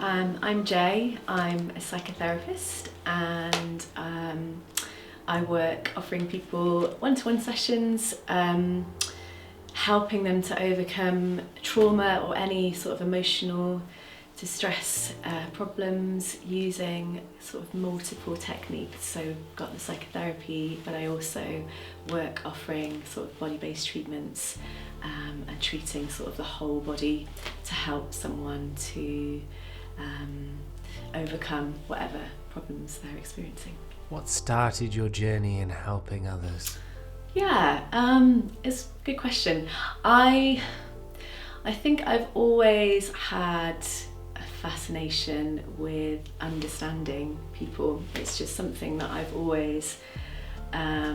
I'm Jay, I'm a psychotherapist, and I work offering people one-to-one sessions, helping them to overcome trauma or any sort of emotional distress problems using sort of multiple techniques. So I've got the psychotherapy, but I also work offering sort of body-based treatments and treating sort of the whole body to help someone to overcome whatever problems they're experiencing. What started your journey in helping others? Yeah, it's a good question. I think I've always had a fascination with understanding people. It's just something that I've always, I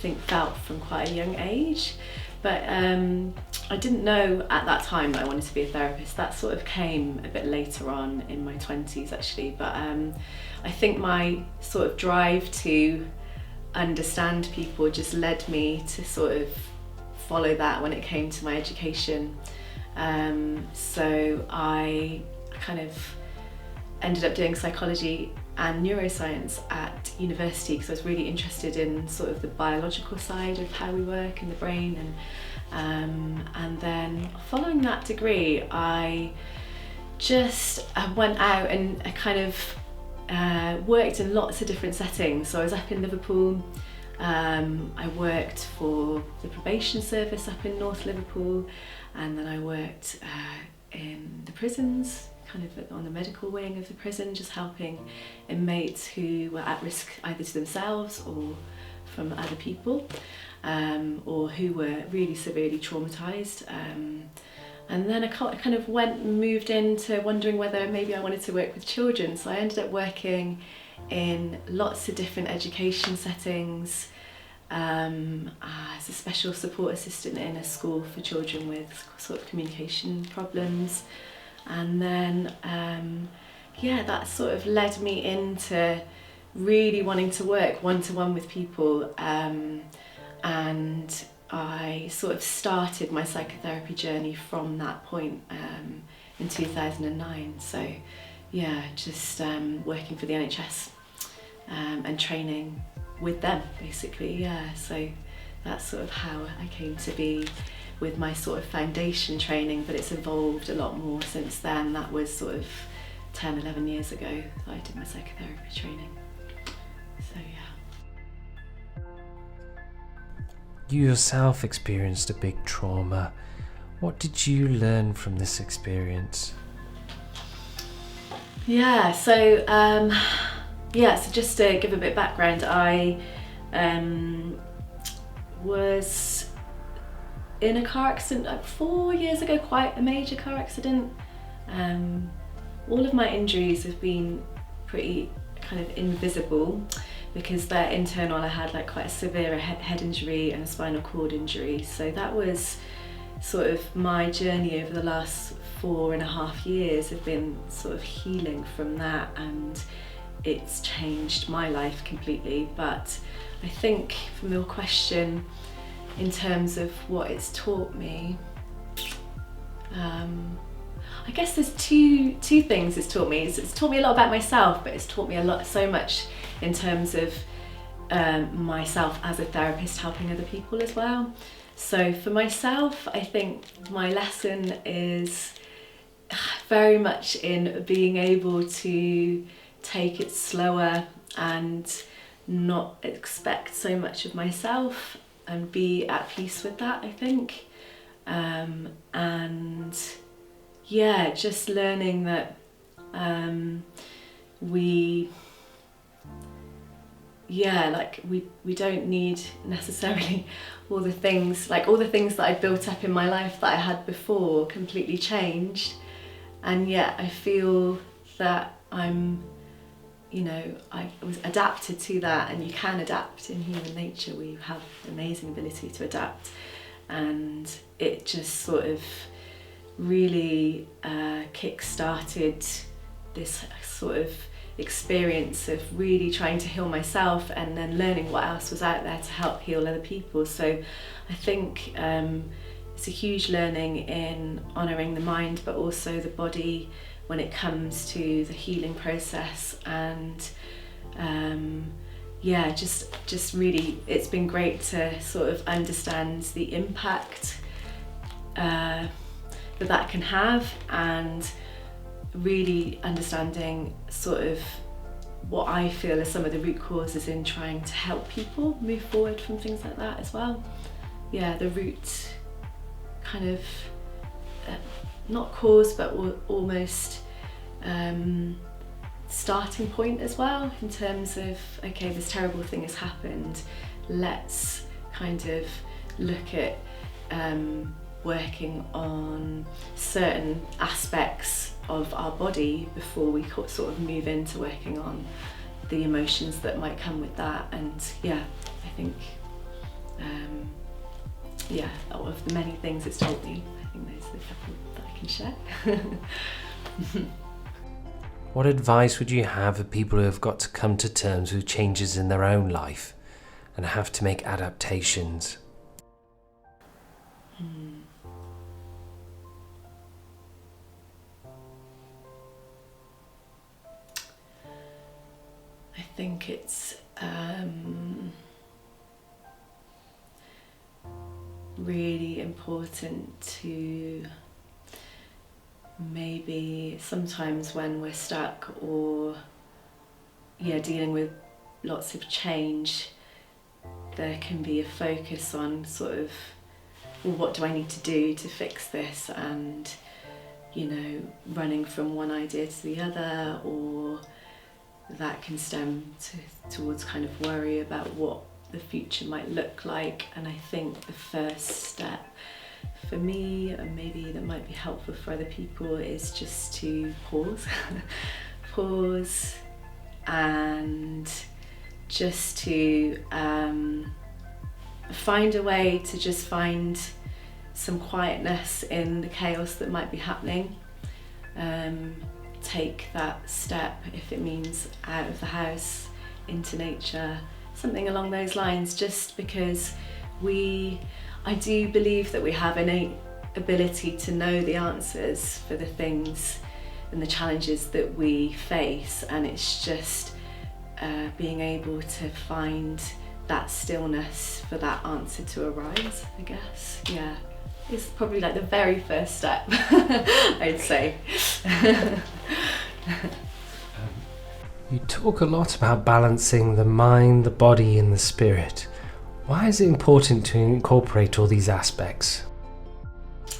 think, felt from quite a young age. But I didn't know at that time that I wanted to be a therapist. That sort of came a bit later on in my 20s actually. But I think my sort of drive to understand people just led me to sort of follow that when it came to my education. So I kind of ended up doing psychology and neuroscience at university because I was really interested in sort of the biological side of how we work in the brain, and then following that degree I just went out and I kind of worked in lots of different settings. So I was up in Liverpool, I worked for the probation service up in North Liverpool, and then I worked in the prisons, kind of on the medical wing of the prison, just helping inmates who were at risk either to themselves or from other people, or who were really severely traumatised. And then I kind of moved into wondering whether maybe I wanted to work with children. So I ended up working in lots of different education settings, as a special support assistant in a school for children with sort of communication problems. And then, that sort of led me into really wanting to work one-to-one with people. And I sort of started my psychotherapy journey from that point in 2009. So yeah, just working for the NHS and training with them basically, yeah. So that's sort of how I came to be with my sort of foundation training, but it's evolved a lot more since then. That was sort of 10, 11 years ago that I did my psychotherapy training. So yeah. You yourself experienced a big trauma. What did you learn from this experience? Yeah, so just to give a bit of background, I was in a car accident like 4 years ago, quite a major car accident. All of my injuries have been pretty kind of invisible because they're internal. I had like quite a severe head injury and a spinal cord injury. So that was sort of my journey over the last 4.5 years, have been sort of healing from that, and it's changed my life completely. But I think from your question, in terms of what it's taught me, I guess there's two things it's taught me. It's taught me a lot about myself, but it's taught me so much in terms of myself as a therapist helping other people as well. So for myself, I think my lesson is very much in being able to take it slower and not expect so much of myself and be at peace with that, I think. And yeah, just learning that we don't need necessarily all the things that I built up in my life that I had before completely changed, and yet I feel that I was adapted to that, and you can adapt in human nature. We have an amazing ability to adapt, and it just sort of really kick-started this sort of experience of really trying to heal myself and then learning what else was out there to help heal other people. So I think it's a huge learning in honouring the mind but also the body, when it comes to the healing process. And just really, it's been great to sort of understand the impact that can have, and really understanding sort of what I feel are some of the root causes in trying to help people move forward from things like that as well. Yeah, the root kind of not cause, but almost starting point as well, in terms of, okay, this terrible thing has happened, let's kind of look at working on certain aspects of our body before we sort of move into working on the emotions that might come with that. And yeah, I think of the many things it's told me, I think those are the couple that I can share. What advice would you have for people who have got to come to terms with changes in their own life and have to make adaptations? I think it's really important to maybe sometimes when we're stuck or dealing with lots of change, there can be a focus on sort of, well, what do I need to do to fix this, and running from one idea to the other, or that can stem towards kind of worry about what the future might look like. And I think the first step for me, and maybe that might be helpful for other people, is just to pause pause and just to find a way to just find some quietness in the chaos that might be happening. Take that step if it means out of the house, into nature, something along those lines, just because I do believe that we have innate ability to know the answers for the things and the challenges that we face, and it's just being able to find that stillness for that answer to arise, I guess. Yeah, it's probably like the very first step, I'd say. You talk a lot about balancing the mind, the body and the spirit. Why is it important to incorporate all these aspects?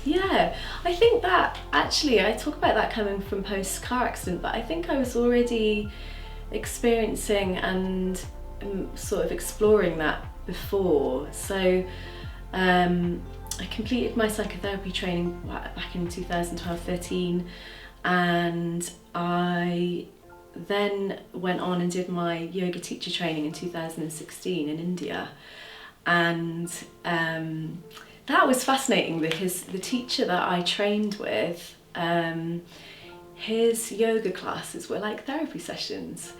Yeah, I think that actually, I talk about that coming from post-car accident, but I think I was already experiencing and sort of exploring that before. So I completed my psychotherapy training back in 2012-13, and I then went on and did my yoga teacher training in 2016 in India. And that was fascinating because the teacher that I trained with, his yoga classes were like therapy sessions.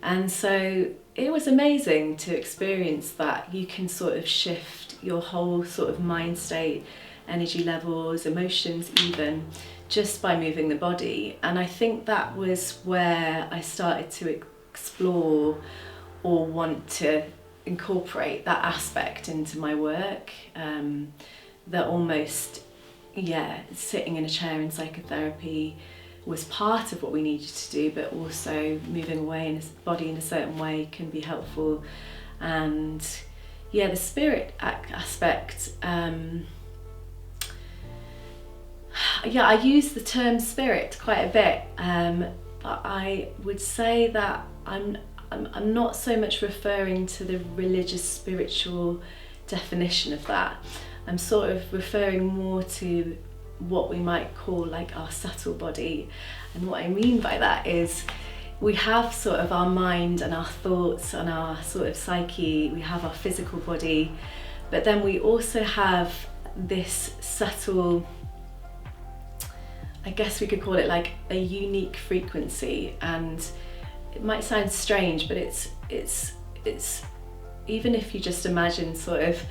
And so it was amazing to experience that you can sort of shift your whole sort of mind state, energy levels, emotions even, just by moving the body. And I think that was where I started to explore or want to incorporate that aspect into my work, that almost, sitting in a chair in psychotherapy was part of what we needed to do, but also moving away in a body in a certain way can be helpful. And the spirit aspect, I use the term spirit quite a bit, but I would say that I'm not so much referring to the religious spiritual definition of that. I'm sort of referring more to what we might call like our subtle body. And what I mean by that is we have sort of our mind and our thoughts and our sort of psyche, we have our physical body, but then we also have this subtle, I guess we could call it like a unique frequency. And it might sound strange, but it's even if you just imagine sort of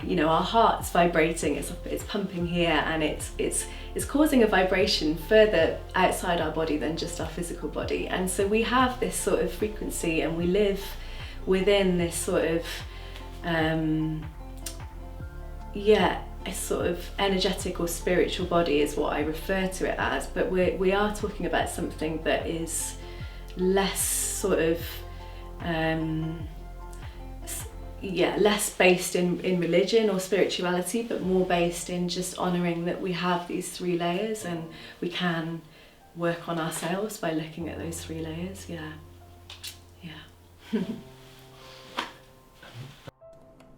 our heart's vibrating, it's pumping here, and it's causing a vibration further outside our body than just our physical body. And so we have this sort of frequency, and we live within this sort of a sort of energetic or spiritual body is what I refer to it as. But we are talking about something that is less sort of less based in religion or spirituality, but more based in just honouring that we have these 3 layers, and we can work on ourselves by looking at those 3 layers.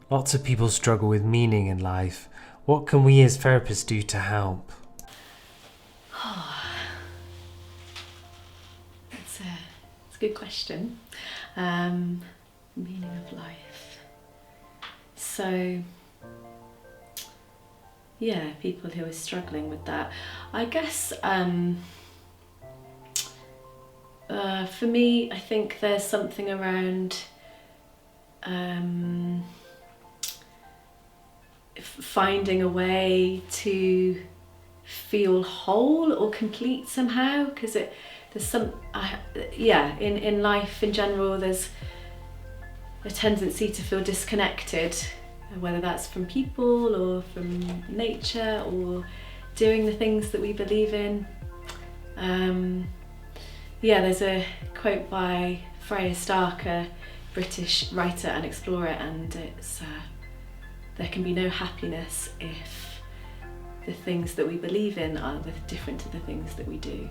Lots of people struggle with meaning in life. What can we as therapists do to help? It's a good question. Meaning of life. So, people who are struggling with that. I guess for me, I think there's something around finding a way to feel whole or complete somehow, because there's some in life in general there's a tendency to feel disconnected, whether that's from people or from nature or doing the things that we believe in. There's a quote by Freya Stark, a British writer and explorer, and it's there can be no happiness if the things that we believe in are different to the things that we do.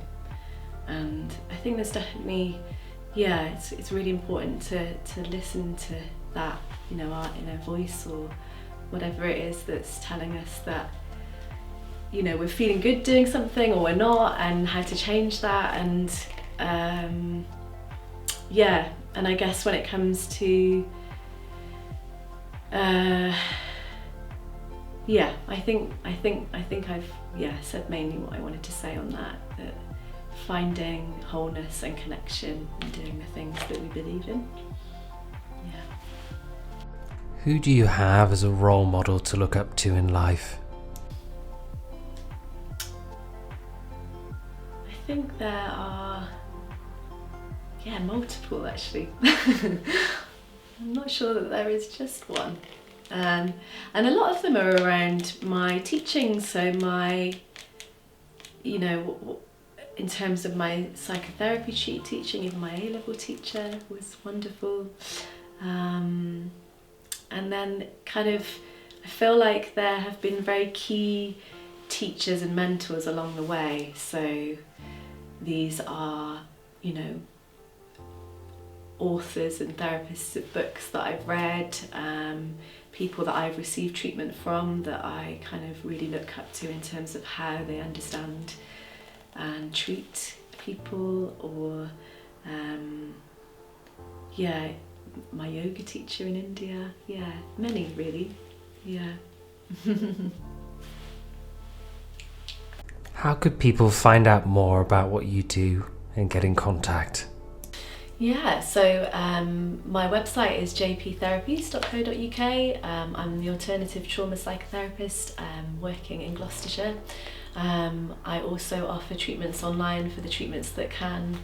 And I think there's definitely, it's really important to listen to that, our inner voice or whatever it is that's telling us that, we're feeling good doing something or we're not, and how to change that. And and I guess when it comes to I think I've said mainly what I wanted to say on that finding wholeness and connection and doing the things that we believe in. Who do you have as a role model to look up to in life? I think there are multiple, actually. I'm not sure that there is just one. And a lot of them are around my teaching, so my, in terms of my psychotherapy teaching, even my A-level teacher was wonderful. And then kind of, I feel like there have been very key teachers and mentors along the way. So these are, authors and therapists of books that I've read, people that I've received treatment from that I kind of really look up to in terms of how they understand and treat people, or my yoga teacher in India, many really, How could people find out more about what you do and get in contact? So my website is jptherapies.co.uk. I'm the alternative trauma psychotherapist working in Gloucestershire. I also offer treatments online for the treatments that can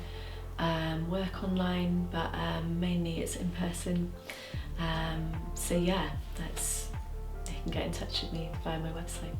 work online, but mainly it's in person. You can get in touch with me via my website.